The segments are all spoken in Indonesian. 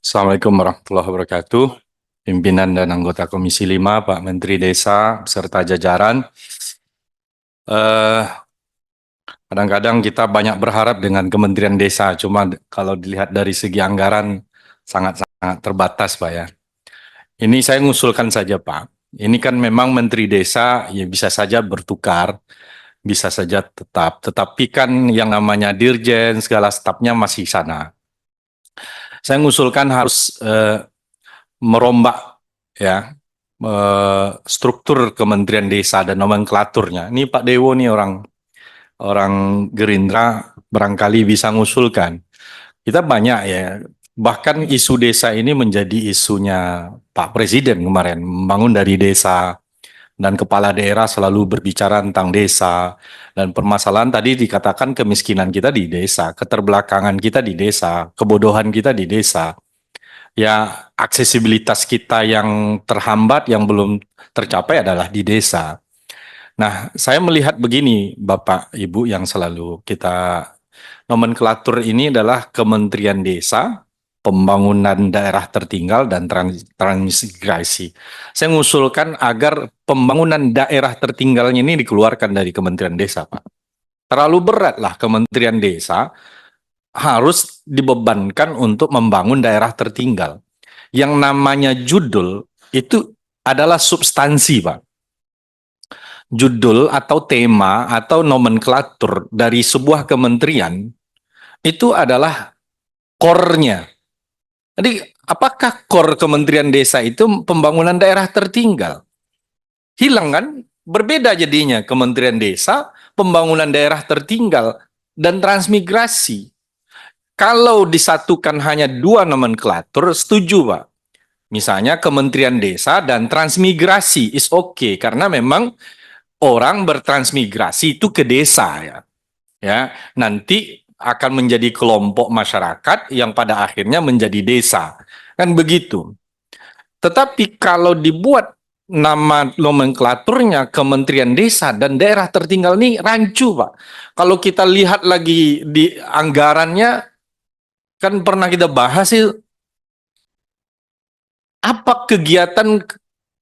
Assalamualaikum warahmatullahi wabarakatuh. Pimpinan dan anggota Komisi 5, Pak Menteri Desa, beserta jajaran. Eh, Kadang-kadang kita banyak berharap dengan Kementerian Desa, cuma kalau dilihat dari segi anggaran sangat-sangat terbatas, Pak ya. Ini saya ngusulkan saja, Pak. Ini kan memang Menteri Desa ya bisa saja bertukar, bisa saja tetap. Tetapi kan yang namanya dirjen, segala stafnya masih sana. Saya ngusulkan harus merombak ya struktur Kementerian Desa dan nomenklaturnya. Ini Pak Dewo nih orang orang Gerindra barangkali bisa ngusulkan. Kita banyak ya, bahkan isu desa ini menjadi isunya Pak Presiden kemarin, membangun dari desa dan kepala daerah selalu berbicara tentang desa dan permasalahan tadi dikatakan kemiskinan kita di desa, keterbelakangan kita di desa, kebodohan kita di desa ya aksesibilitas kita yang terhambat, yang belum tercapai adalah di desa. Nah, saya melihat begini, Bapak, Ibu yang selalu kita nomenklatur ini adalah Kementerian Desa, Pembangunan Daerah Tertinggal, dan Transmigrasi. Saya mengusulkan agar pembangunan daerah tertinggalnya ini dikeluarkan dari Kementerian Desa, Pak. Terlalu beratlah Kementerian Desa harus dibebankan untuk membangun daerah tertinggal. Yang namanya judul itu adalah substansi, Pak. Judul atau tema atau nomenklatur dari sebuah kementerian itu adalah core-nya. Jadi, apakah core Kementerian Desa itu pembangunan daerah tertinggal? Hilang kan? Berbeda jadinya Kementerian Desa, pembangunan daerah tertinggal, dan transmigrasi. Kalau disatukan hanya dua nomenklatur, setuju, Pak. Misalnya Kementerian Desa dan Transmigrasi is okay karena memang orang bertransmigrasi itu ke desa ya. Ya, nanti akan menjadi kelompok masyarakat yang pada akhirnya menjadi desa. Kan begitu. Tetapi kalau dibuat nama nomenklaturnya Kementerian Desa dan Daerah Tertinggal ini rancu, Pak. Kalau kita lihat lagi di anggarannya kan pernah kita bahas sih apa kegiatan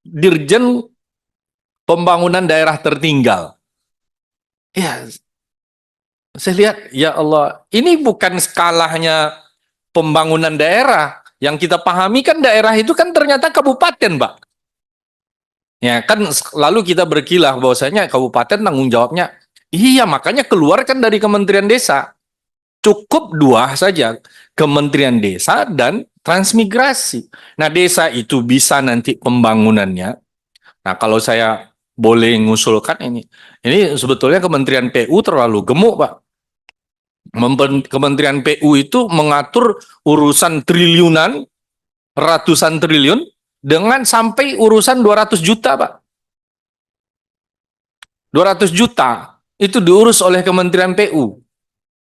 Dirjen Pembangunan Daerah Tertinggal. Ya, saya lihat, ya Allah, ini bukan skalanya pembangunan daerah. Yang kita pahami kan daerah itu kan ternyata kabupaten, Pak. Ya kan lalu kita berkilah bahwasanya kabupaten tanggung jawabnya. Iya, makanya keluarkan dari Kementerian Desa. Cukup dua saja, Kementerian Desa dan Transmigrasi. Nah, desa itu bisa nanti pembangunannya. Nah, kalau saya boleh ngusulkan ini sebetulnya Kementerian PU terlalu gemuk, Pak. Kementerian PU itu mengatur urusan triliunan, ratusan triliun, dengan sampai urusan 200 juta, Pak. 200 juta itu diurus oleh Kementerian PU.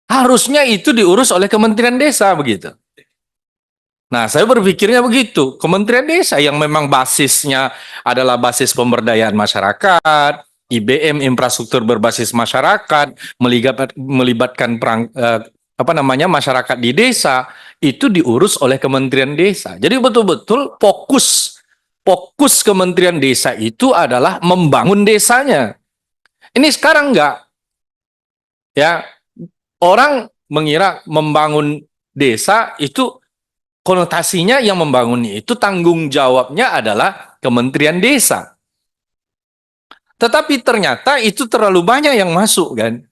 Harusnya itu diurus oleh Kementerian Desa, begitu. Nah, saya berpikirnya begitu. Kementerian Desa yang memang basisnya adalah basis pemberdayaan masyarakat, IBM infrastruktur berbasis masyarakat, melibatkan masyarakat di desa, itu diurus oleh Kementerian Desa. Jadi betul-betul fokus Kementerian Desa itu adalah membangun desanya. Ini sekarang enggak, ya. Orang mengira membangun desa itu konotasinya yang membangun itu tanggung jawabnya adalah Kementerian Desa. Tetapi ternyata itu terlalu banyak yang masuk kan.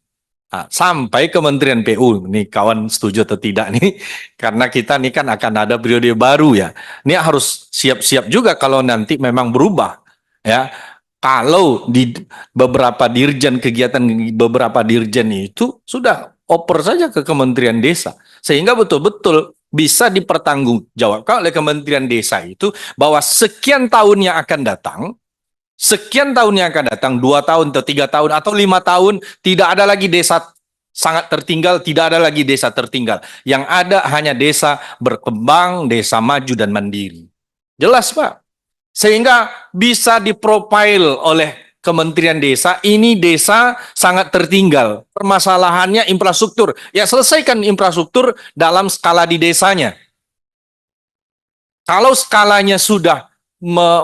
Nah, sampai Kementerian PU. Nih kawan setuju atau tidak nih? Karena kita nih kan akan ada periode baru ya. Ini harus siap-siap juga kalau nanti memang berubah ya. Kalau di beberapa dirjen kegiatan beberapa dirjen itu sudah oper saja ke Kementerian Desa sehingga betul-betul bisa dipertanggungjawabkan oleh Kementerian Desa itu bahwa sekian tahun yang akan datang 2 tahun atau 3 tahun atau 5 tahun tidak ada lagi desa sangat tertinggal, tidak ada lagi desa tertinggal. Yang ada hanya desa berkembang, desa maju dan mandiri. Jelas, Pak. Sehingga bisa diprofil oleh Kementerian Desa, ini desa sangat tertinggal. Permasalahannya infrastruktur. Ya selesaikan infrastruktur dalam skala di desanya. Kalau skalanya sudah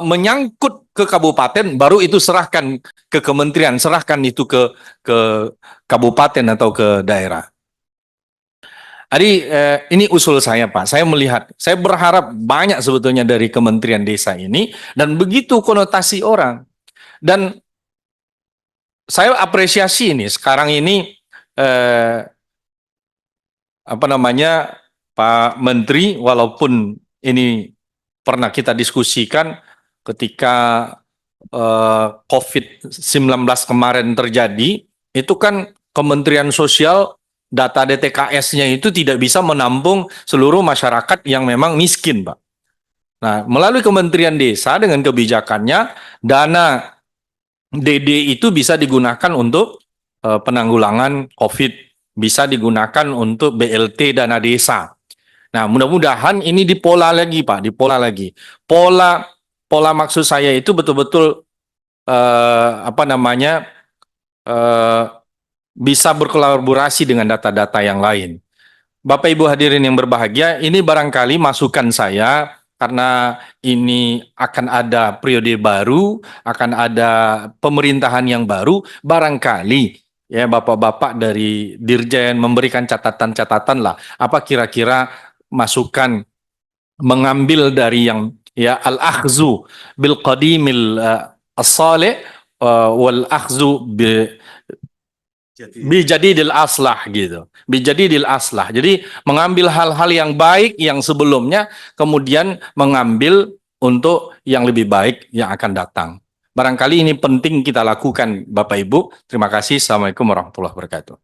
menyangkut ke kabupaten, baru itu serahkan ke kementerian, serahkan itu ke kabupaten atau ke daerah. Jadi ini usul saya Pak, saya melihat, saya berharap banyak sebetulnya dari Kementerian Desa ini, dan begitu konotasi orang. Dan saya apresiasi ini, sekarang ini apa namanya, Pak Menteri, walaupun ini pernah kita diskusikan ketika COVID-19 kemarin terjadi, itu kan Kementerian Sosial data DTKS-nya itu tidak bisa menampung seluruh masyarakat yang memang miskin, Pak. Nah, melalui Kementerian Desa dengan kebijakannya, dana DD itu bisa digunakan untuk penanggulangan COVID, bisa digunakan untuk BLT dana desa. Nah, mudah-mudahan ini dipola lagi, Pak, dipola lagi. Pola maksud saya itu betul-betul apa namanya, bisa berkolaborasi dengan data-data yang lain. Bapak Ibu hadirin yang berbahagia, ini barangkali masukan saya karena ini akan ada periode baru, akan ada pemerintahan yang baru, barangkali ya Bapak-bapak dari Dirjen memberikan catatan-catatan lah, apa kira-kira masukan mengambil dari yang ya al-akhzu bil qadimil as-salih wal akhzu bijadidil aslah gitu. Bijadidil aslah. Jadi mengambil hal-hal yang baik yang sebelumnya, kemudian mengambil untuk yang lebih baik yang akan datang. Barangkali ini penting kita lakukan Bapak Ibu. Terima kasih. Assalamualaikum warahmatullahi wabarakatuh.